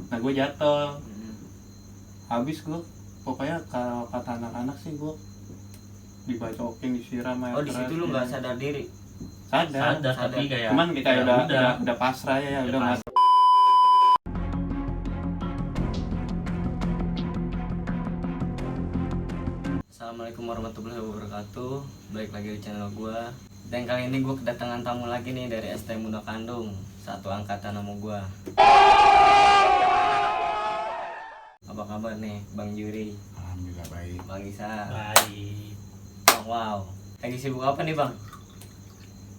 Nah gue jatuh. Habis gue pokoknya kalau kata anak-anak sih gue dibacokin, disiram air Oh di keras. situ lu nggak sadar diri? Sadar. Tapi kayak Cuman kita udah pasrah ya, udah pas. mas. Assalamualaikum warahmatullahi wabarakatuh. Balik lagi di channel gua. Dan kali ini gua kedatangan tamu lagi nih dari ST Muda Kandung, satu angkatan sama gua. Apa kabar nih Bang Juri? Alhamdulillah baik. Bang Isa? Baik. Oh, wow. Lagi sibuk apa nih Bang?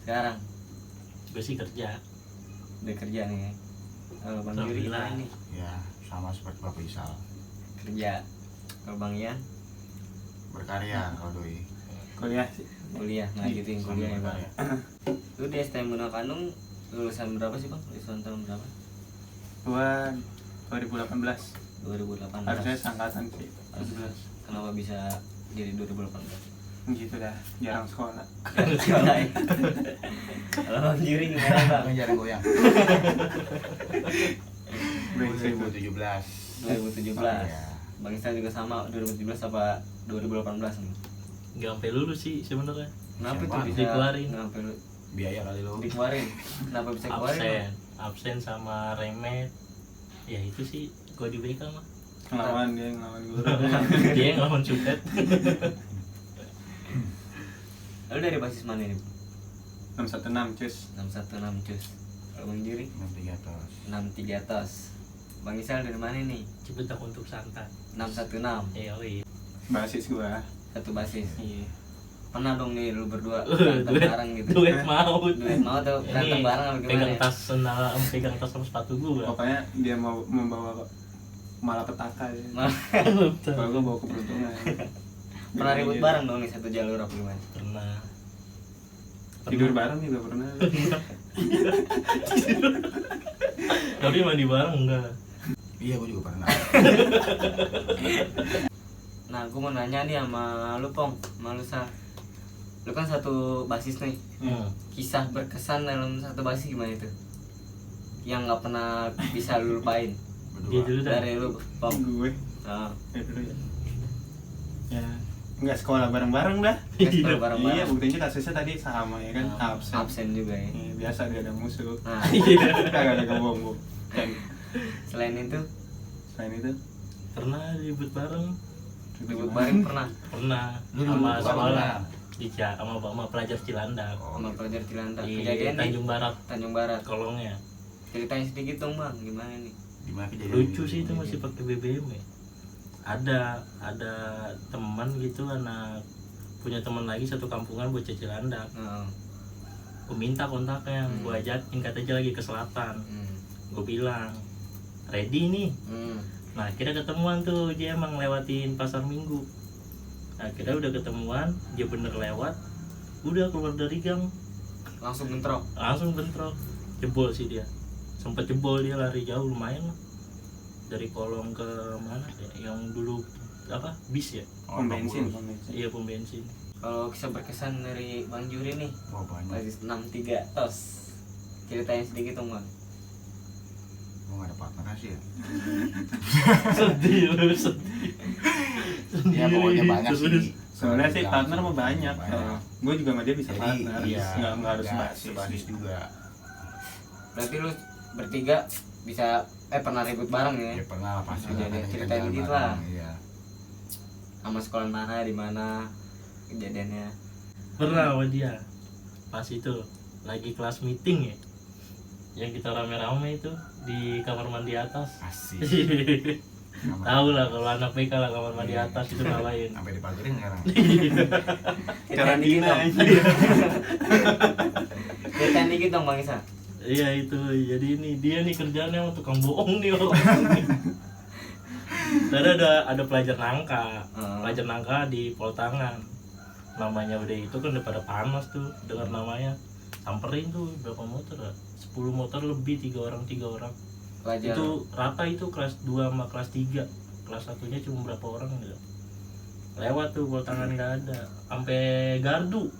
Sekarang? Gue sih kerja. Udah kerja nih. Kalau Bang Juri gimana nih? Ya sama seperti Bapak Isal, Kerja. Kalau Bang Ian? berkarya kalau doi. Kuliah sih. Kuliah, ngajutin kuliah ya Bang. Berkarya. Lu di ST Muda Kandung lulusan berapa sih Bang? Lulusan tahun berapa? Gua 2018. 2018. Harusnya angkatan sih. 2018. Kenapa bisa jadi 2018? Gitu dah, jarang sekolah. Sekolah ya. Kalau Bang Juri gimana Bang? Kan jarang goyang. Brengsek. 2017. 2017. Ya. Bang Isa juga sama 2017 apa 2018 nih? Gak sampai lulus sih sebenarnya. Kenapa Siapa? tuh bisa Dikeluarin. Kenapa lu Biaya kali lo. dikeluarin? Kenapa bisa keluarin? Absen sama remet. Ya itu sih gue di BK mah. Ngelawan dia, ngelawan guru. Dia yang ngelawan cutet. Lu dari basis mana nih? 616 cus. 616 cus. Kalau Bang Juri 63 tos. 63 tos. Bang Isal dari mana nih? Ciputat untuk santan. 616. Iya. Basis gua. Satu basis. Iya. Pernah dong nih lu berdua berantem bareng gitu. Duet mau. Duet mau tuh berantem bareng apa gimana? Pegang Ya? tas pegang tas sama sepatu gue. Pokoknya dia mau membawa malapetaka ya. Kalau gua bawa keberuntungan. Pernah ribut bareng dong nih satu jalur apa gimana? Pernah. Tidur bareng juga pernah. Tapi mandi bareng enggak. Iya gue juga pernah. Nah, gue mau nanya nih sama lu Pong, sama lu Sa. Lu kan satu basis nih. Kisah berkesan dalam satu basis gimana itu? Yang nggak pernah bisa lu lupain. Dia Berdua. dulu dah. Dari lu Pong. Gue. Oh, Ya dulu ya. Ya. Enggak sekolah bareng-bareng dah. kita Iya, bareng-bareng. buktinya kasusnya tadi sama ya kan, absen. Absen juga ya. Iya, biasa dia ada musuh. Nah, Kagak ada kebombo. Dan selain itu, selain itu, Pernah ribut bareng. ribut bareng pernah Pernah Lu sama ribut sekolah bareng? di sama pelajar Cilandak Oh, sama pelajar Cilandak. di Kejadian nih Tanjung Barat Tanjung Barat. kolongnya. Ceritain sedikit dong Bang, gimana nih? gimana kejadian? Lucu sih itu masih pakai BBM ya. Ada teman gitu, anak punya teman lagi satu kampungan bocah Cilandak. Oh. Gue minta kontaknya, gue ajakin, katanya lagi ke selatan. Gue bilang ready nih. Nah kita ketemuan tuh, dia emang lewatin pasar Minggu. Nah kita udah ketemuan, dia bener lewat, udah keluar dari gang, Langsung bentrok. langsung bentrok, jebol sih dia, sempet jebol, dia lari jauh lumayan lah, dari kolong ke mana ya, yang dulu apa bis ya, Oh, pom bensin, 40. pom bensin. iya pom bensin. Kalau kisah berkesan dari Bang Juri nih, Wah banyak. basis 63 tos. Ceritain sedikit dong Bang. Gue gak ada partner sih ya. Sedih lu, sedih. Ya pokoknya banyak sih. Sebenarnya sih Bilang partner mah banyak. Gue juga sama dia bisa Jadi partner. iya, Nggak harus nggak basis. sebasis juga. Berarti lu bertiga bisa pernah ribut bareng ya? Ya pernah lah pasti. Jadi lah, kan kita ceritain jalan dikit bareng, lah. Iya. Sama sekolah mana, di mana kejadiannya? Pernah sama dia pas itu lagi kelas meeting ya, yang kita rame-rame itu di kamar mandi atas. Asik. Tahu lah kalau anak BK lah, kamar mandi atas itu ngapain. Sampai dipagerin sekarang. Ceritain dikit dong. Karantina. Ceritain dikit dong Bang Isa. Iya itu, jadi ini dia nih kerjanya mau tukang bohong nih orang. Tadi ada pelajar nangka di Poltangan, namanya udah itu kan udah pada panas tuh dengar namanya, samperin tuh berapa motor ya? 10 motor lebih, tiga orang Pelajar. itu rata, itu kelas 2 sama kelas 3, kelas satunya cuma berapa orang gitu. Lewat tuh Poltangan nggak ada, sampai gardu.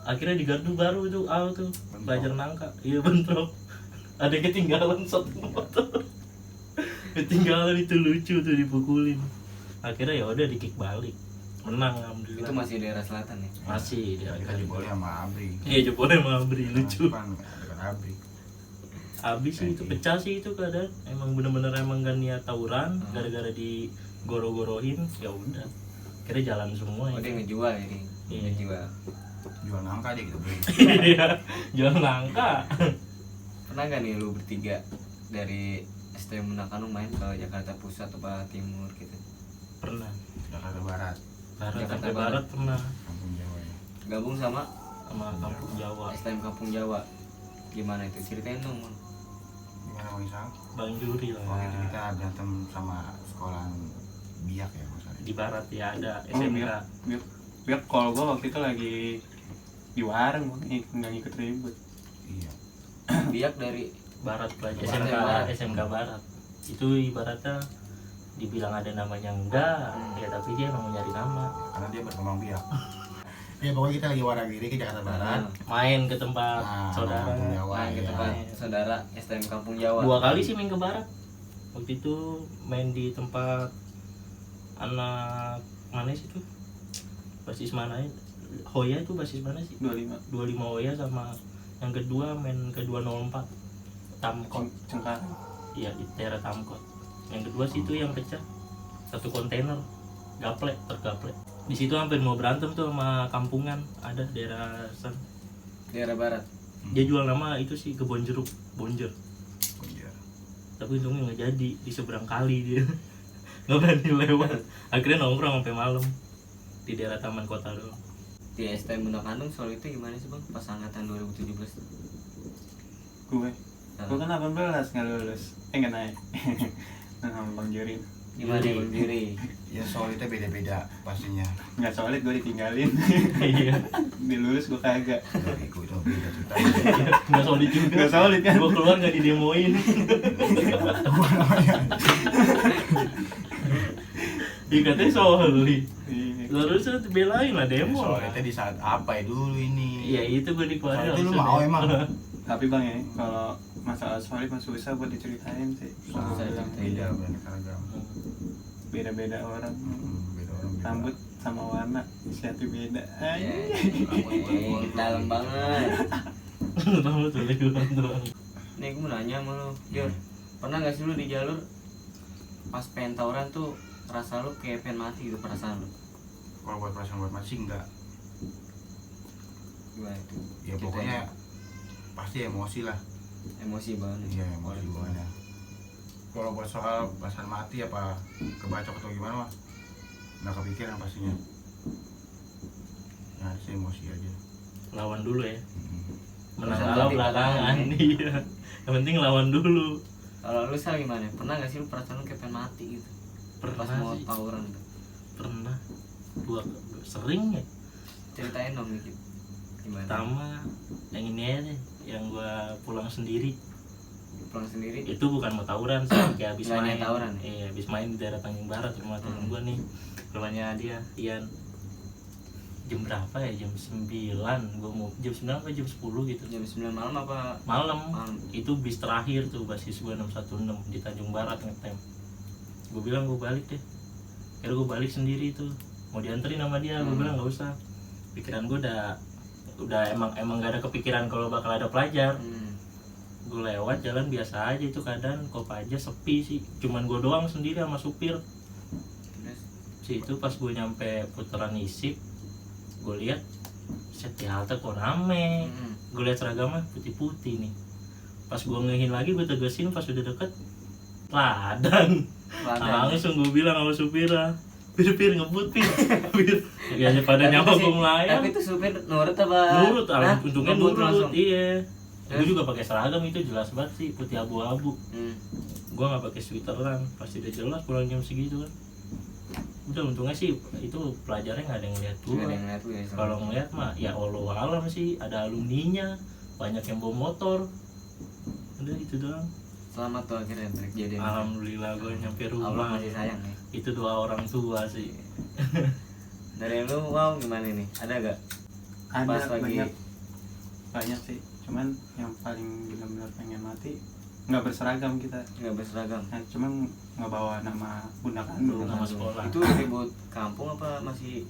Akhirnya di gardu baru itu tuh pelajar nangka, iya bentrok, ada yang ketinggalan satu motor. ketinggalan itu lucu tuh dipukulin. Akhirnya ya udah di kick balik, menang alhamdulillah. Itu masih daerah selatan ya? Masih dia Kita jebolnya sama Abri. iya jebolnya sama Abri lucu. Kan dekat Abri. Abis sih itu pecah sih itu keadaan, emang bener-bener emang gak niat tawuran, gara-gara di goro-gorohin ya udah akhirnya jalan semua. Oh dia ngejual ini. Iya. Ngejual. Jual nangka dia gitu beli. Iya jual nangka. Pernah gak nih lu bertiga dari STM Menakanung main ke Jakarta Pusat atau Timur gitu? Pernah. Jakarta Barat, Barat Jakarta sampai Barat. barat pernah kampung Jawa ya. Gabung sama sama kampung Jawa. STM Kampung Jawa. Gimana itu? Ceritain dong, Bang. Gimana Bang Isang? Bang Juri lah. Waktu itu kita berantem sama sekolahan Biak ya maksudnya. Di barat ya ada Oh, SMK. biar call gue waktu itu lagi di warung, nggak ngikut ribut. Iya. Biak dari Barat pelajar Barat SMK ya, Barat. SMK Barat. Itu ibaratnya dibilang ada namanya enggak, ya tapi dia emang nyari nama. Karena dia berkembang biak. Ya pokoknya kita lagi warawiri ke Jakarta Barat. Main ke tempat Nah, saudara. kampung Jawa main ke ya. tempat saudara STM Kampung Jawa. 2 kali sih main ke Barat. Waktu itu main di tempat anak mana sih tuh? Basis mana ya? Hoya itu basis mana sih? 25 25 Hoya sama yang kedua main ke 204 Tamkot. Cengkareng. Iya di daerah Tamkot. Yang kedua sih itu yang pecah satu kontainer gaplek tergaplek. Di situ hampir mau berantem tuh sama kampungan ada daerah sana. Daerah Barat. Dia jual nama itu sih kebon jeruk bonjer. Iya. Tapi untungnya nggak jadi di seberang kali dia nggak berani lewat. Akhirnya nongkrong sampai malam di daerah Taman Kota doang. Di STM Menakanung soal itu gimana sih, Bang? Pas angkatan 2017 tuh. Gue kan 18 nggak lulus, nggak naik. Nah, sama Bang Juri Gimana ya, Bang Juri? Ya solidnya beda-beda pastinya. nggak solid, gue ditinggalin. Iya Dilulus gue kagak. Dari itu beda ceritanya. nggak solid juga. Nggak solid kan? Gue keluar nggak didemoin. Gua namanya. Dikatanya solid. Iya. Harusnya belain lah demo lah. Solidnya di saat apa ya dulu ini? Iya itu gue dikeluarin. Soalnya itu lu mau emang. Tapi Bang ya, kalau masalah solid mah susah buat diceritain sih. Susah Kalau bilang diceritain. Beda beraneka ragam. beda-beda orang. Beda orang. beda. Rambut sama warna siatu beda. Ya, dalam banget. Rambut tuh lagi doang. Nih gue mau nanya sama lu, Jor. Pernah gak sih lu di jalur pas pengen tawuran tuh rasa lu kayak pengen mati gitu perasaan lu? Kalau buat perasaan buat masih enggak. Gimana itu? Ya Ceritain. pokoknya pasti emosi lah. Emosi banget. Iya emosi gimana. Kalau buat soal perasaan mati apa kebacok atau gimana mah nggak kepikiran pastinya. Ya sih emosi aja. Lawan dulu ya. Menang Perasaan kalah di belakangan. belakangan. Iya. Yang penting lawan dulu. Kalau lu Sal gimana? Pernah gak sih lu perasaan lu kayak pengen mati gitu? Pernah Pas mau sih. tawuran tuh. Pernah. Sering ya. Ceritain dong dikit. Gimana? Pertama yang ini aja deh, yang gua pulang sendiri. Pulang sendiri. Itu bukan mau tawuran sih, kayak habis Nggak main. niat tawuran ya? Iya, habis main di daerah Tanjung Barat rumah temen gua nih. Rumahnya dia, Ian. Jam berapa ya? Jam 9. Gua mau jam 9 apa jam 10 gitu. Jam 9 malam apa? Malam. Malam. Itu bis terakhir tuh basis 2616 di Tanjung Barat ngetem. Gue bilang gue balik deh. Kira gue balik sendiri tuh. Mau dianterin sama dia, gue bilang nggak usah. Pikiran gue udah emang gak ada kepikiran kalau bakal ada pelajar. Gue lewat jalan biasa aja itu keadaan Kopaja sepi sih. Cuman gue doang sendiri sama supir. Terus Situ pas gue nyampe putaran isip, gue lihat set di halte kok rame. Gue lihat seragamnya putih-putih nih. Pas gue ngehin lagi, gue tegesin pas udah deket ladan. Langsung gue bilang sama supirnya, pir ngebut pir. Ya pada nyawa gue melayang. Tapi itu supir nurut apa? Nurut, untungnya Ngebut nurut. langsung. Iya. Gue Terus? juga pakai seragam itu jelas banget sih, putih abu-abu. Gue nggak pakai sweateran, pasti udah jelas pulang jam segitu kan. Udah untungnya sih itu pelajarnya nggak ada yang ngeliat gue. Nggak ada yang ngeliat lu ya? Kalau ngeliat mah ya Allah alam sih, ada alumninya, banyak yang bawa motor. Udah itu doang. Selamat tuh akhirnya terjadi. Alhamdulillah gue nyampe Allah rumah. masih sayang ya. Itu doa orang tua sih. Dari lu wow gimana nih? Ada gak? Ada Pas lagi banyak sih. Cuman yang paling benar-benar pengen mati nggak berseragam kita. nggak berseragam. Nah, cuman ngebawa nama bunda kandung. Nama sekolah. Itu ribut kampung apa masih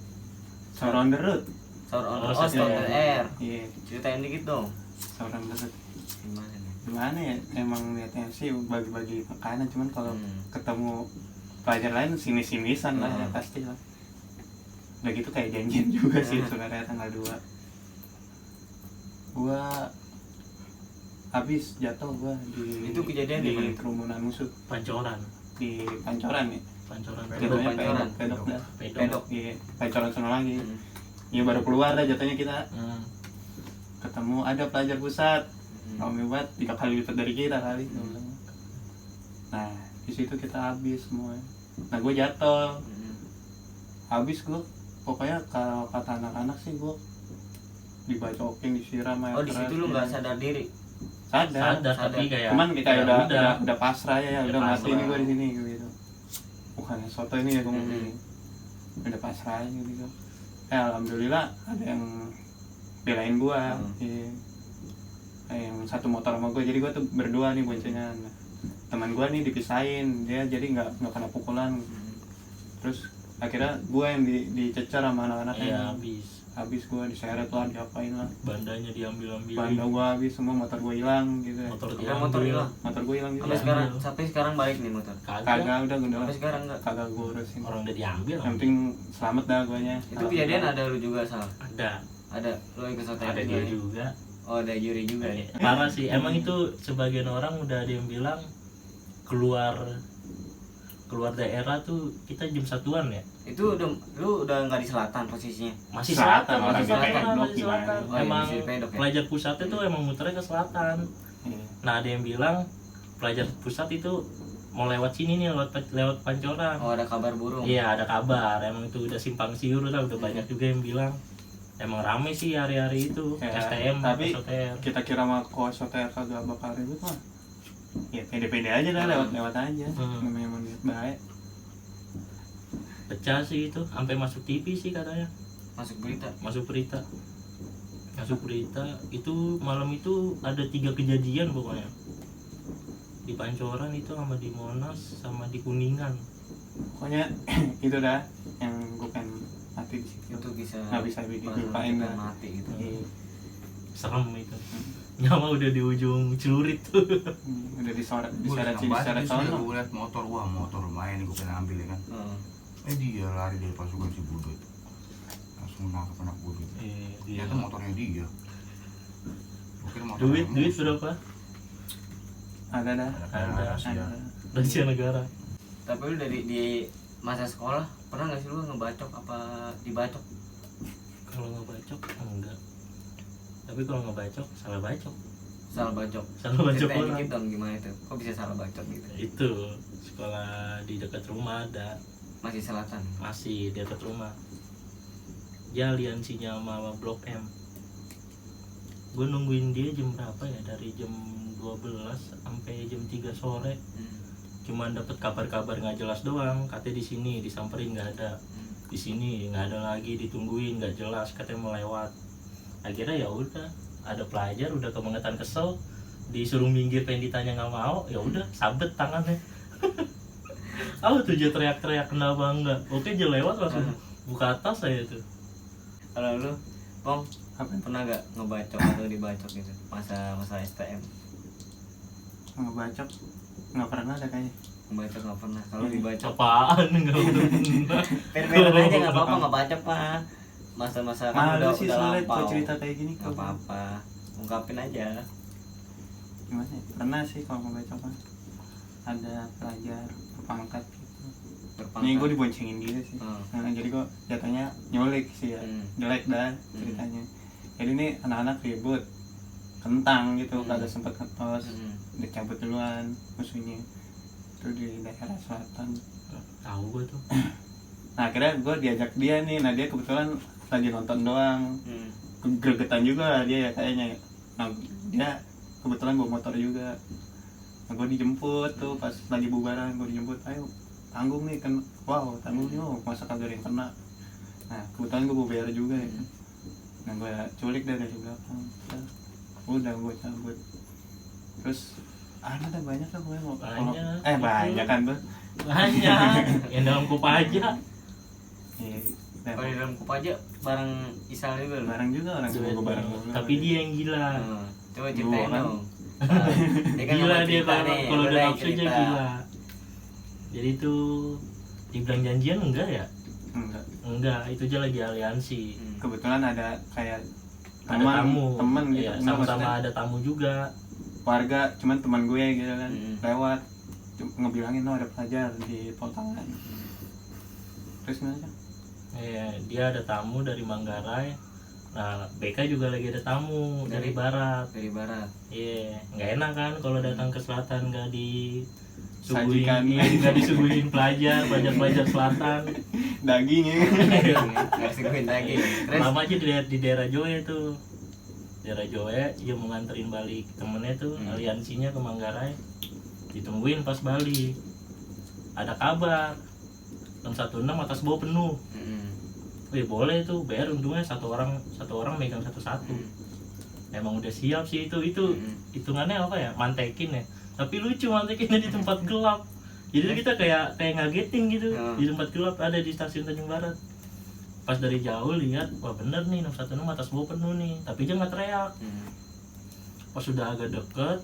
Sahur on the road. sahur on Oh, oh, sahur on the air. Iya, Ceritain dikit dong. sahur on the road. Gimana nih? Gimana ya, emang niatnya sih bagi-bagi makanan, cuman kalau ketemu pelajar lain sini-sinisan lah ya pasti lah. Udah gitu kayak janjian juga sih sebenarnya tanggal 2. Gua habis jatuh gua di Itu kejadian di di mana? kerumunan musuh Pancoran. di Pancoran ya. Pancoran. Jatuhnya Pancoran. pedok dah. Pedok. Iya, Pancoran sana lagi. Hmm. Ya baru keluar dah jatuhnya kita. Hmm. Ketemu ada pelajar pusat. Hmm. Rame banget 3 kali lipat dari kita kali. Nah, di situ kita habis semua. Nah, gue jatuh. Hmm. Habis gue. Pokoknya kalau kata anak-anak sih gue dibacokin, disiram air Oh di keras, situ lu ya. nggak sadar diri. Sadar. Tapi kayak Cuman kayak udah pasrah ya, Udah udah mati pasrah. ini gue di sini gitu. Bukannya soto ini ya gue ngomong Hmm. ini. Udah pasrah aja gitu. Alhamdulillah ada yang belain gue. Iya. Kayak yang satu motor sama gue, jadi gue tuh berdua nih boncengan. Nah, teman gue nih dipisahin, dia jadi nggak kena pukulan. Terus akhirnya gue yang dicecer sama anak-anaknya. Iya, Habis gue diseret lah, diapain lah. bandanya diambil Banda gue habis semua, motor gue hilang gitu. motor Sampai diambil. motor hilang. Motor gue hilang gitu. Sampai sekarang balik nih motor. Kagak udah Sampai sekarang nggak. kagak gue urusin. Orang udah diambil. Yang penting selamat dah guanya. Itu kejadian ada lu juga Sal. Ada Lu ikut sotek ada dia juga. Oh ada Yuri juga ya. Parah sih, emang itu sebagian orang udah ada yang bilang keluar daerah tuh kita jam 1-an ya. Itu lu udah nggak di selatan posisinya. Masih Selatan, selatan, orang masih di selatan, pedok masih selatan. gimana? Oh, iya, Emang masih di pedok ya? pelajar pusatnya tuh emang muternya ke selatan. Iya. Nah ada yang bilang pelajar pusat itu mau lewat sini nih, lewat Pancoran. Oh ada kabar burung. Iya ada kabar, emang itu udah simpang siur lah, udah banyak juga yang bilang. Emang rame sih hari-hari itu, Ya, STM, tapi SOTR. kita kira mah kos hotel kagak bakal ribut mah. Ya pede-pede aja lah, lewat aja. Namanya mau lihat baik. Pecah sih itu, sampai masuk TV sih katanya. Masuk berita. Masuk berita itu malam itu ada 3 kejadian pokoknya di Pancoran itu, sama di Monas, sama di Kuningan. Pokoknya itu dah yang gue pengen mati di situ. Itu bisa. Nggak bisa dilupain dah. mati gitu. Iya. Serem itu, nyawa udah di ujung celurit tuh. Udah diseret Gue diseret sono. gue liat motor lumayan gue pengen ambil ya kan. Dia lari dari pasukan si Budut, langsung nangkep anak Budut. Dia Ternyata motornya dia. Gue kira motor duit berapa? Ada dah. Ada. rahasia. Rahasia negara. Tapi lu di masa sekolah pernah nggak sih lu ngebacok apa dibacok? Kalau ngebacok enggak, tapi kalau ngebacok salah bacok. Salah bacok. Salah bacok Ceritain orang. dikit dong gimana itu? Kok bisa salah bacok gitu? Itu sekolah di dekat rumah ada, Masih selatan. masih di dekat rumah. Dia aliansinya sama Blok M. Gue nungguin dia jam berapa ya, dari jam 12 sampai jam 3 sore. Cuman dapat kabar-kabar nggak jelas doang, katanya di sini disamperin nggak ada, di sini nggak ada lagi, ditungguin nggak jelas, katanya mau lewat. Akhirnya ya udah, ada pelajar udah kebangetan kesel, disuruh minggir, pengen ditanya nggak mau, ya udah sabet tangannya. Apa tuh dia teriak-teriak kenapa enggak? Oke dia lewat langsung buka atas saya tuh. Kalau lu, Pong, Apa? pernah gak ngebacok atau dibacok gitu? Masa STM. Ngebacok nggak pernah ada kayaknya. Ngebacok gak pernah. Kalau dibacok, Apaan enggak pernah. fair-fairan aja gak apa-apa, nggak bacok mah. Masa-masa kan Malu sih udah sulit lampau. kalau cerita kayak gini. Gak apa-apa, ungkapin aja. Gimana ya? Pernah sih kalau ngebacok mah. Ada pelajar berpangkat gitu. Ini gue diboncengin dia sih. Nah, jadi gue jatuhnya nyulik sih ya. Jelek dah ceritanya. Jadi ini anak-anak ribut kentang gitu, kagak sempet ngetos, dicabut duluan musuhnya. Itu di daerah selatan. Tahu gue tuh. Nah akhirnya gue diajak dia nih, nah dia kebetulan lagi nonton doang, gregetan juga dia ya kayaknya. Nah dia kebetulan bawa motor juga. Nah gue dijemput tuh pas lagi bubaran, gue dijemput, ayo tanggung nih kan, wow tanggung nih, oh, masa kagak ada yang kena. Nah kebetulan gue bawa BR juga ya. Nah gue culik dari belakang, udah gue cabut. Terus Ada banyak lah gue mau. Banyak. Banyak kan tuh. Banyak. Yang dalam Kopaja. Iya. Kalau di dalam Kopaja bareng Isal juga loh. Bareng juga orang semua gue bareng. Tapi dia yang gila. Coba ceritain Kan? dong. Gila dia kalau udah nafsu aja cerita. gila. Jadi tuh dibilang janjian enggak ya? Enggak, itu aja lagi aliansi. Kebetulan ada kayak Ada tamu. temen gitu. Iya, Enggak, sama-sama maksudnya ada tamu juga. warga, cuman teman gue gitu kan. Lewat ngebilangin ada pelajar di Pontangan. Terus gimana Cang? Iya, dia ada tamu dari Manggarai. Nah, BK juga lagi ada tamu dari barat. Dari barat. Iya, nggak enak kan kalau datang ke selatan nggak Sajikan. nggak disuguhin pelajar selatan. Dagingnya. Nggak disuguhin daging. Terus Lama aja di daerah Joe tuh. Daerah Joe, dia mau nganterin balik temennya tuh, aliansinya ke Manggarai. Ditungguin pas balik. Ada kabar. 616 atas bawah penuh. Wih boleh tuh, bayar untungnya satu orang megang satu-satu. Emang udah siap sih itu hitungannya apa ya, mantekin ya, tapi lucu mantekinnya di tempat gelap, jadi kita kayak ngagetin gitu. Di tempat gelap ada di stasiun Tanjung Barat, pas dari jauh lihat wah bener nih 616 atas bawah penuh nih, tapi dia nggak teriak. Pas sudah agak deket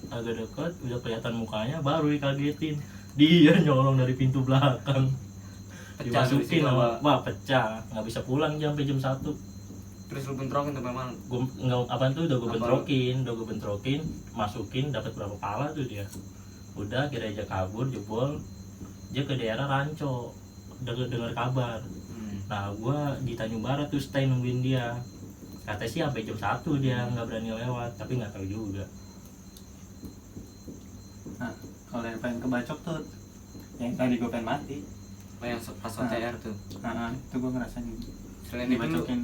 udah kelihatan mukanya baru dikagetin, dia nyolong dari pintu belakang. Dimasukin sama, wah pecah, nggak bisa pulang sampai jam 1. Terus lu bentrokin sampai mana? Gue nggak apa tuh udah gue bentrokin, masukin dapat berapa pala tuh dia. Udah kira aja kabur, jebol dia ke daerah Ranco, dengar kabar. Nah gue di Tanjung Barat tuh stay nungguin dia. Katanya sih sampai jam 1 dia nggak berani lewat, tapi nggak tahu juga. Nah kalau yang pengen kebacok tuh yang tadi gue pengen mati. Yang pas OTR tuh. Itu gue ngerasain Selain itu lu dibacokin.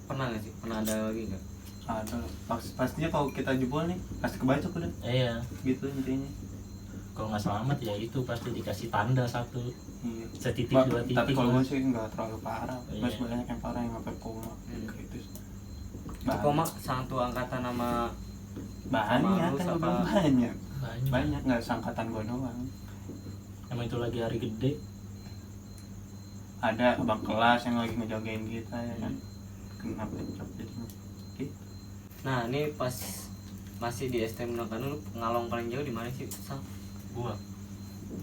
pernah nggak sih? Pernah ada lagi nggak? Ada lah. Pastinya kalau kita jebol nih pasti kebacok udah. Iya. Gitu intinya. Kalau nggak selamat ya itu pasti dikasih tanda satu. Iya. Setitik dua titik. Tapi kalau lah. gue sih nggak terlalu parah. Iya. Masih banyak yang parah yang sampai koma. Kritis. Itu koma satu angkatan sama Banyak lu kan sama- gue banyak. Banyak. Nggak seangkatan gue doang. Emang itu lagi hari gede. Ada abang kelas yang lagi ngejagain kita ya kan. Kena pecok jadi gitu. Nah ini pas masih di STM Nangkanu, lu ngalong paling jauh di mana sih? Sal?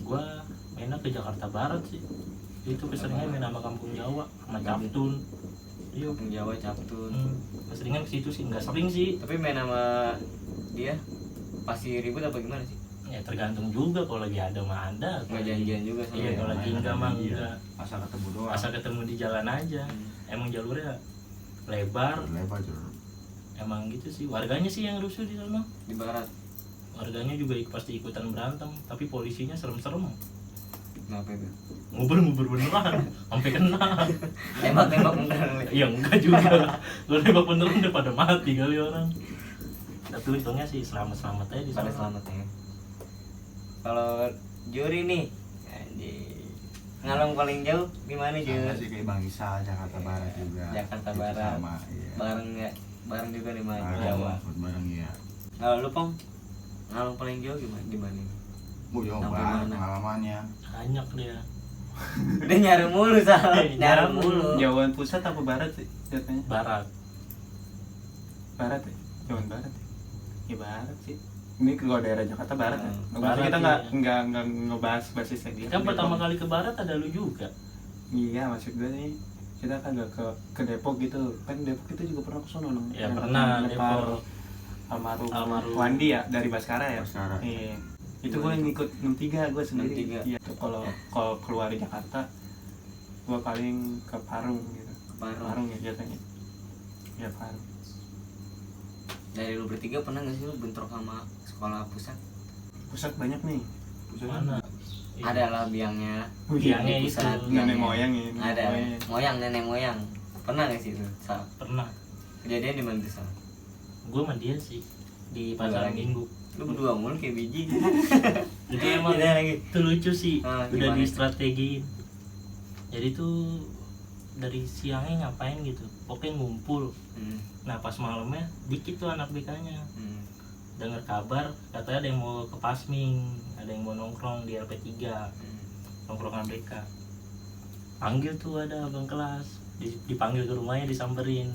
Gua mainnya ke Jakarta Barat sih. Itu keseringan main sama Kampung Jawa sama Captun. Iya, Kampung Jawa, Captun. keseringan ke situ sih, nggak sering sih. Tapi main sama dia pasti ribut apa gimana sih? Ya tergantung juga, kalau lagi ada mah ada. Nggak janjian juga sama Iya, dia. kalau lagi enggak mah enggak. Asal ketemu doang. Asal ketemu di jalan aja. Emang jalurnya lebar. Lebar jalur. Emang gitu sih. Warganya sih yang rusuh di sana. Di barat. Warganya juga pasti ikutan berantem, tapi polisinya serem-serem. Kenapa itu? Ngubur beneran, sampai kena. Tembak beneran. Ya enggak juga. Kalau nembak beneran udah pada mati kali orang. Tapi untungnya sih selamat-selamat aja di Pada sana. selamat ya. Kalau Juri nih, ngalong paling jauh gimana Sama Juri? sih kayak Bang Isa, Jakarta Barat juga. Jakarta Itu Barat. Sama, iya. Bareng ya, bareng juga di mana? Bareng, Jawa. bareng ya. Kalau lu Pong, ngalong paling jauh gimana? Di mana? Bu jauh Sampai banget mana? pengalamannya. Banyak dia. Udah nyari mulu Sal, nyari mulu. Jauhan pusat apa barat sih jatuhnya? Barat. Barat ya? Jauhan barat ya? Ya barat sih. Ini kalau daerah Jakarta barat ya? Barat, Kita iya. nggak ngebahas basisnya dia. Kan pertama kali ke barat ada lu juga. Iya maksud gue nih kita kan nggak ke Depok gitu kan. Depok kita juga pernah ke sono dong. Ya Yang pernah, Nepal, Depok. almarhum Wandi ya dari Baskara ya. Baskara. Iya. Itu gue yang ikut 63 gue sendiri. 63. Iya. Kalau keluar di Jakarta gue paling ke Parung gitu. Parung ya jatuhnya. Ya Parung. Dari lu bertiga pernah nggak sih lu bentrok sama sekolah pusat? Pusat banyak nih. Pusat Mana? Ada lah biangnya. Biangnya Di itu. pusat, Nenek biangnya. moyang ya. nenek Ada moyang. nenek moyang. Pernah nggak sih itu? Sal? Pernah. Kejadian di mana tuh Sal? Gue sama dia sih di pasar lagi. Minggu. Lu berdua mulu kayak biji. Itu emang Iya lagi. itu lucu sih. Ah, Udah gimana? di strategi. Jadi tuh dari siangnya ngapain gitu. Pokoknya ngumpul. Nah pas malamnya dikit tuh anak BK-nya. dengar kabar katanya ada yang mau ke Pasming, ada yang mau nongkrong di LP3, nongkrongan mereka. Panggil tuh ada abang kelas, dipanggil ke rumahnya, disamperin,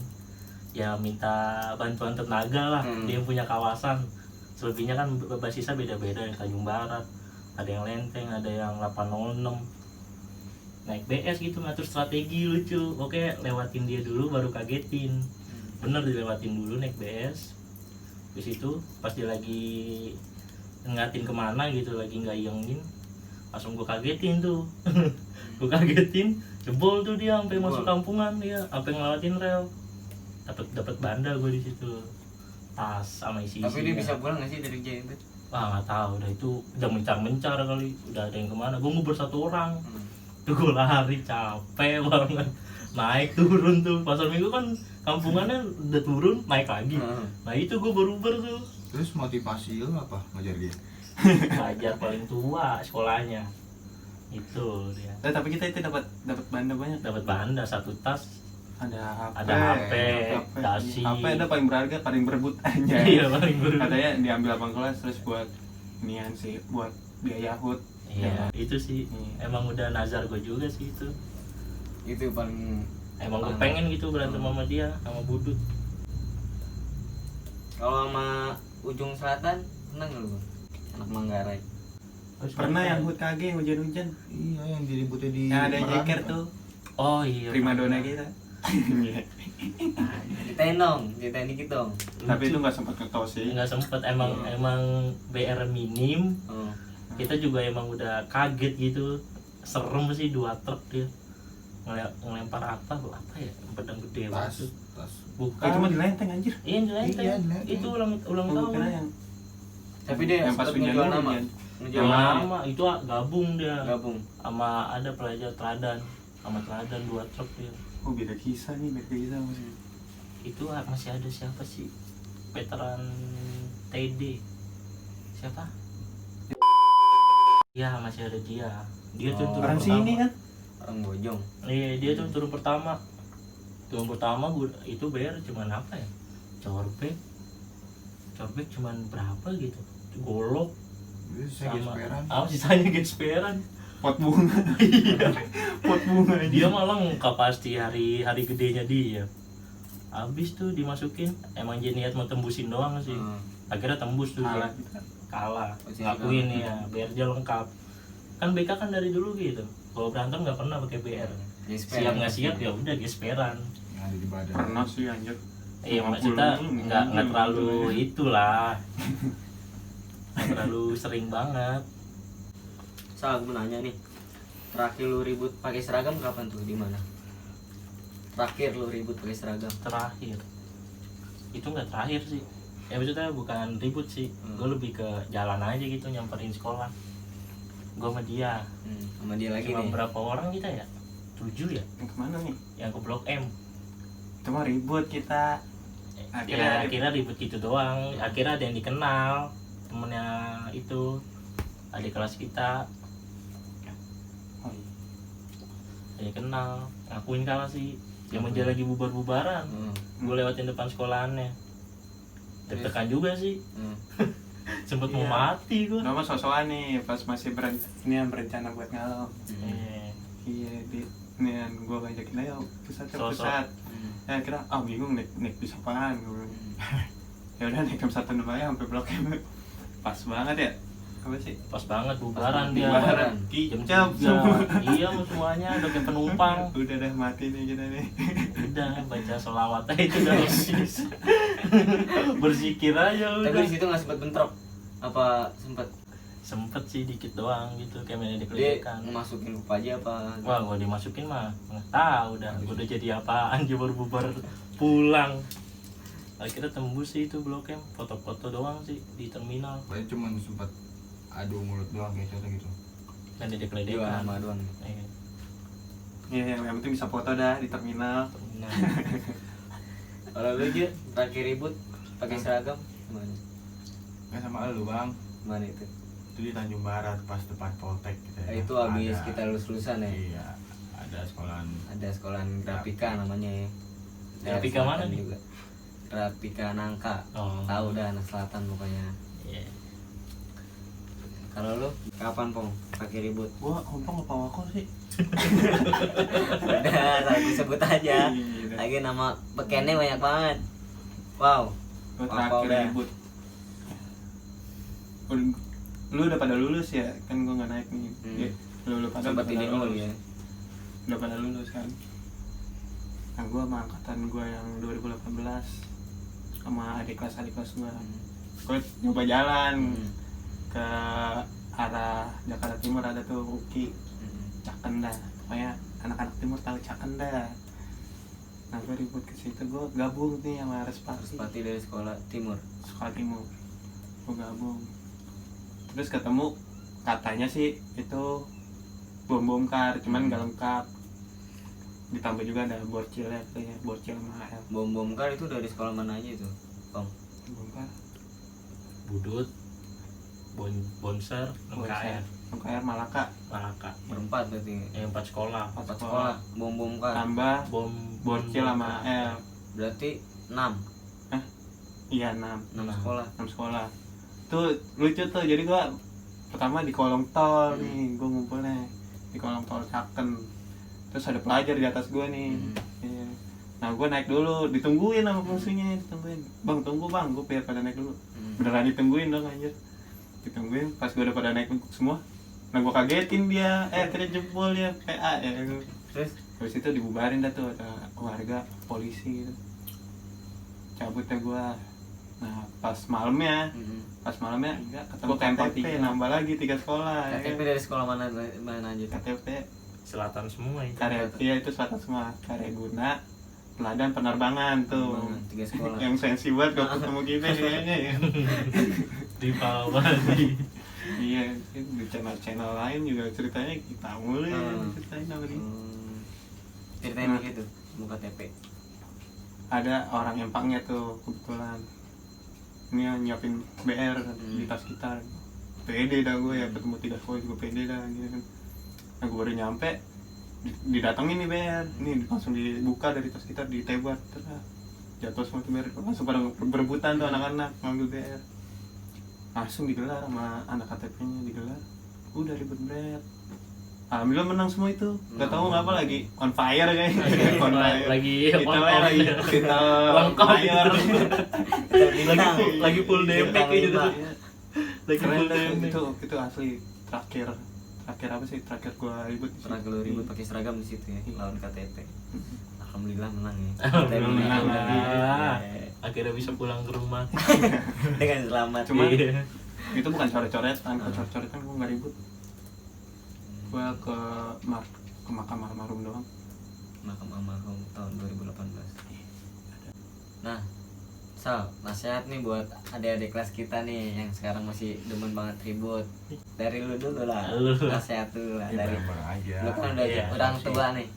ya minta bantuan tenaga lah. Dia yang punya kawasan, selebihnya kan basisnya beda-beda, yang Tanjung Barat, ada yang Lenteng, ada yang 806. Naik BS gitu, ngatur strategi lucu. Oke, lewatin dia dulu baru kagetin. Bener, dilewatin dulu naik BS. Habis itu pas dia lagi ngatin kemana gitu, lagi nggak iyengin, langsung gue kagetin tuh. Gue kagetin, jebol tuh dia sampai masuk kampungan, dia sampai ngelewatin rel. Dapat banda gue di situ, tas sama isi-isinya. Tapi dia bisa pulang nggak sih dari Jaya itu? Wah nggak tahu, udah itu udah mencar kali, udah ada yang kemana. Gue ngubur 1 orang, tuh gue lari capek banget, naik turun tuh. Pasar Minggu kan kampungannya udah turun naik lagi. Nah itu gue baru tuh. Terus motivasi lu apa ngajar dia? Ngajar paling tua sekolahnya itu dia. Tapi kita itu dapat banda banyak. Dapat banda 1 tas, ada HP, dasi. HP ada paling berharga, paling berebut aja. Iya paling berebut. Katanya diambil abang kelas terus buat nian sih, buat biaya HUT. Iya itu sih emang udah nazar gue juga sih itu. Itu paling Emang gue pengen gitu berantem sama dia, sama Budut. Kalau sama Ujung Selatan pernah nggak lu? Anak Manggarai. Pernah yang HUT KG hujan-hujan. Iya, yang diributin di Yang ada yang Merak jeker kan? tuh. Oh iya. Primadona kita. Ceritain dikit dong. Tapi itu nggak sempat ngetos sih. Nggak sempet, emang BR minim. Kita juga emang udah kaget gitu, serem sih 2 truk dia ngelempar apa ya, pedang gede banget. Tas. Bukan. Itu mah di Lenteng anjir. Iya di Lenteng. Iya, di Lenteng. Itu ulang Gua kira tahun. yang Tapi dia yang pas sempat hujan ngejual dulu, nama. hujan. Ngejual nama. Lama itu gabung dia. Gabung. Sama ada pelajar teladan, sama teladan 2 truk dia. Oh beda kisah masih. Itu masih ada siapa sih? Veteran TD. Siapa? Ya masih ada dia. Dia tuh turun Orang pertama. sini kan? Orang Bojong. Iya dia tuh turun pertama. Turun pertama gua itu bayar cuman apa ya? Corbek cuman berapa gitu? Golok Itu saya sama gesperan. sisanya gesperan. Pot bunga. Iya. Pot bunga aja. Dia malah lengkap pasti hari gedenya dia. Habis tuh dimasukin, emang dia niat mau tembusin doang sih. Akhirnya tembus tuh Kalah dia. kita. Kalah. Posisi Ngakuin kalah. ya, biar dia lengkap. Kan BK kan dari dulu gitu. Kalau berantem nggak pernah pakai BR. Siap nggak siap ya udah gesperan. Yang ada di badan. Pernah sih anjir. Iya 50 maksudnya nggak terlalu gitu. itulah. Nggak terlalu sering banget. Sal, gue nanya nih. Terakhir lu ribut pakai seragam kapan tuh? Di mana? Terakhir lu ribut pakai seragam. Terakhir itu nggak terakhir sih ya, maksudnya bukan ribut sih. Gue lebih ke jalan aja gitu, nyamperin sekolah. Gue sama dia Sama dia lagi cuma nih. berapa orang kita ya, 7 ya, Yang kemana nih? yang ke Blok M. Itu mah ribut kita. Akhirnya ribut gitu doang. Akhirnya ada yang dikenal temennya itu, adik kelas kita. Oh, iya. Ada yang kenal, ngakuin kalah sih. Yang dia lagi bubar-bubaran, gue lewatin depan sekolahannya. Deg-degan juga sih. Sempet mau Iya. mati gue. Nama sosokan nih pas masih berencana buat ngalau. Iya di nih gue ngajakin ayo pusat. Ya kira bingung naik bis apaan gue. Ya udah naik jam 1 namanya sampai Blok M. Pas banget ya. Apa sih? Pas banget bubaran dia. Bubaran. Jam Kicap 3. semua. Iya semuanya udah kayak penumpang. Udah dah mati nih kita nih. Udah baca sholawat aja itu udah berzikir aja udah. Tapi di situ nggak sempet bentrok. Apa sempet? Sempet sih dikit doang gitu, kayak main Dia dikelilingan. masukin lupa aja apa? Wah gua dimasukin mah nggak tahu dah. Gua udah jadi apaan aja baru bubar pulang. Akhirnya tembus sih itu Blok M, foto-foto doang sih di terminal. Paling cuma sempat adu mulut doang kayak contoh gitu. Dan Dua didik-ledikan. nama doang. Iya, Iya yang penting bisa foto dah di terminal. terminal. Kalau lu aja terakhir ribut pakai seragam gimana? Kan sama lu bang, Mana itu? itu di Tanjung Barat pas depan Poltek gitu ya. Itu habis Ada- kita lulus-lulusan ya. Iya, ada sekolahan. Ada sekolahan grafika namanya ya. Grafika Daerah mana selatan nih? juga. Grafika Nangka. Oh. Tahu dah anak selatan pokoknya. Iya. Kalau lu kapan Pong pakai ribut? Gua ompong apa aku sih? Udah, aku sebut aja. Iya. Lagi nama bekennya banyak banget. Wow. Gua Apa terakhir udah? ribut. Lu udah pada lulus ya? Kan gua nggak naik nih. Ya, lu pada Sempat pada ini dulu lulus. ya. Udah pada lulus kan. Nah gua sama angkatan gua yang 2018 sama adik kelas gua. Gua nyoba jalan ke arah Jakarta Timur, ada tuh UKI Cakenda, pokoknya anak-anak timur tahu Cakenda. Nah gue ribut ke situ, gue gabung nih sama Respati dari sekolah timur. sekolah timur, gue gabung. Terus ketemu katanya sih itu bom kar, cuman nggak lengkap. Ditambah juga ada borcilnya, katanya borcil mahal. Bom kar itu dari sekolah mana aja itu, Pong? Bom kar, Budut, Bonser, MKR Malaka, Berempat berarti. 4 sekolah. 4 sekolah. Bom kar. tambah Bom borcil sama L. Berarti 6 Iya 6 sekolah. 6 sekolah. Tuh lucu tuh, jadi gua pertama di kolong tol nih, gua ngumpulnya di kolong tol Caken. Terus ada pelajar di atas gua nih. Iya. Nah gua naik dulu, ditungguin sama musuhnya, Bang tunggu bang, gua biar pada naik dulu. Beneran ditungguin dong anjir. Ditungguin, pas gua udah pada naik semua. Nah gua kagetin dia, akhirnya jempol dia PA ya. Terus Habis itu dibubarin dah tuh, ada warga, polisi gitu. Cabut ya gua. Nah pas malamnya enggak ketemu KTP, nambah lagi 3 sekolah. KTP ya. dari sekolah mana aja? KTP selatan semua itu. Iya itu selatan semua. Kareguna, Teladan, Penerbangan tuh. 3 sekolah. Yang sensi banget kalau ketemu kita kayaknya ya. Di Palawadi. Iya, di channel lain juga ceritanya kita mulu ya, ceritain sama dia. Ceritain begitu, buka KTP. Ada orang empangnya tuh kebetulan. Ini yang nyiapin BR di tas kita. Pede dah gue ya, ketemu 3 sekolah juga pede dah gitu kan. Nah gue baru nyampe, didatengin nih BR, nih langsung dibuka dari tas kita, ditebar, jatuh semua tuh BR, langsung pada berebutan tuh anak-anak ngambil BR. Langsung digelar sama anak KTP-nya, digelar. Udah ribet berat. Alhamdulillah menang semua itu. Gak tahu ngapa lagi on fire kayaknya. On fire. Lagi kita on lagi ya. kita on Lengkap. fire. lagi full DP gitu. Lagi Keren full deh, DP. itu asli terakhir apa sih, terakhir gua ribut di situ. Terakhir lu ribut pakai seragam di situ ya, lawan KTP. Alhamdulillah menang ya. Alhamdulillah. Menang. Akhirnya bisa pulang ke rumah. Dengan selamat. Cuman Iya. itu bukan coret-coretan, kalau coret-coretan gua nggak ribut. Gua ke makam almarhum doang. Makam almarhum tahun 2018. Nah, Sal, nasihat nih buat adik-adik kelas kita nih yang sekarang masih demen banget ribut. Dari lu dulu lah. Lu. Nasihat dulu lah Ya, dari bareng-bareng aja. lu kan udah Iya, orang sih. tua nih.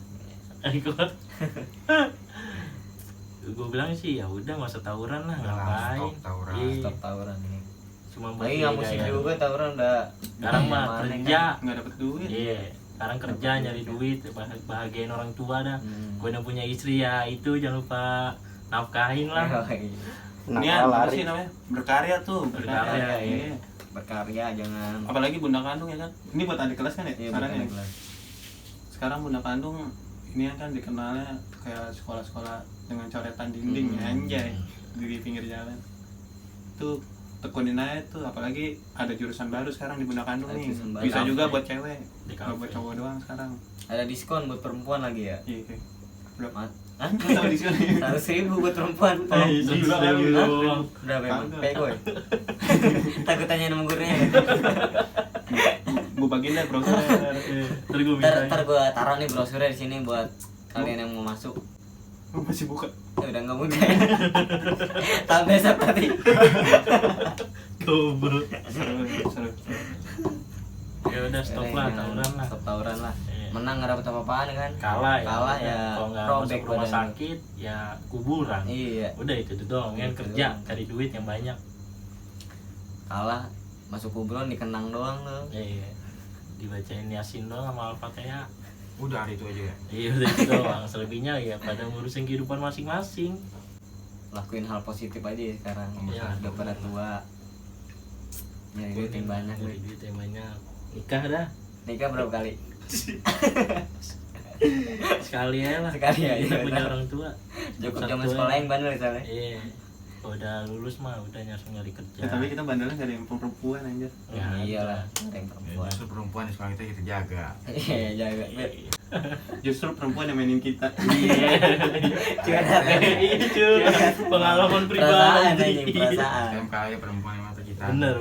Gue bilang sih ya udah nggak usah tawuran lah, Udah lah, ngapain. stop tawuran. Iya. Stop tawuran nih. Cuma buat Lagi nggak musik gaya. juga tawuran udah. Sekarang mah Mana kerja. Nggak dapet duit. Iya. Sekarang kerja nyari duit, bahagiain orang tua dah. Hmm. Gue udah punya istri ya, itu jangan lupa nafkahin lah. Ini apa sih namanya? Berkarya tuh. Berkarya, Iya. Berkarya jangan. Apalagi Bunda Kandung ya kan. Ini buat adik kelas kan ya? Iya, Sekarang bukan ya. kelas. Sekarang Bunda Kandung ini kan dikenalnya kayak sekolah-sekolah dengan coretan dinding anjay di pinggir jalan. Tuh tekunin aja tuh, apalagi ada jurusan baru sekarang di Bunda Kandung Ada nih. jurusan baru. Bisa Di juga kafe. buat cewek. Di Nggak buat kafe. cowok doang sekarang. Ada diskon buat perempuan lagi ya? Iya. Berapa? Mat. Hah? Lu tahu di sini? 100.000 buat perempuan. Sebulan kali. doang. Berapa emang? Kagak. Pego ya? Takut tanya nama gurunya. Gue bagiin deh browser. Ntar gue bisa. Ntar gue taruh nih brosurnya di sini buat kalian yang mau masuk. Masih buka. Ya udah nggak mudah. Tahun besok tadi. Goblok. Seru. Ya udah stop lah tawuran lah. Stop tawuran lah. Iya. Menang nggak dapet apa-apaan kan? Kalah ya. Kalah ya. Kalau nggak Robek masuk rumah badan. sakit ya kuburan. Iya. Udah itu doang kan, Itu kerja doang. cari duit yang banyak. Kalah masuk kuburan dikenang doang tuh. Iya. Dibacain Yasin doang sama Al-Fatihah. Udah hari itu aja ya. Iya udah itu doang. Selebihnya ya pada ngurusin kehidupan masing-masing. lakuin hal positif aja ya sekarang. Iya, Udah pada tua, nyari duit yang banyak. Nyari duit yang banyak. Nikah dah. Nikah berapa kali? Sekali aja lah. Sekali aja. Kita punya orang tua. Cukup Satu zaman aja. sekolah yang bandel misalnya. Iya. Kalau udah lulus mah udah langsung nyari kerja. Ya, tapi kita bandelnya gak ada yang perempuan anjir. Ya, Iyalah, ada yang Ya, perempuan. justru perempuan sekarang kita jaga. Iya, jaga. Justru perempuan yang mainin kita. Curhat. Iya cuy. Pengalaman Perasaan pribadi. anjing, perasaan. Setiap kali perempuan yang mata kita. Bener.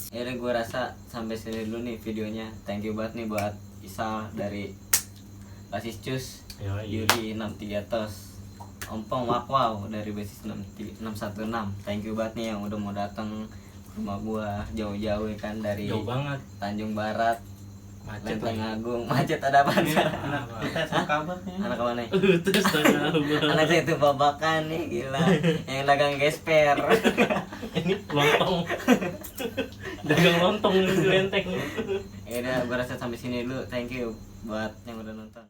Ya udah gue rasa sampai sini dulu nih videonya. Thank you banget nih buat Isal dari Basis Cus, Yoi. Yuri 63 Tos, Ompong Wakwau dari Basis 616. Thank you banget nih yang udah mau datang ke rumah gua jauh-jauh ya kan dari Jauh banget. Tanjung Barat, Macet Lenteng lagi. Agung. Macet ada apa nih? Anak kita kabarnya. Anak mana nih? Terus tengah Anak saya itu babakan nih, gila. Yang dagang gesper. ini lontong. Dagang lontong di Lenteng. Ya udah, gua rasa sampai sini dulu. Thank you buat yang udah nonton.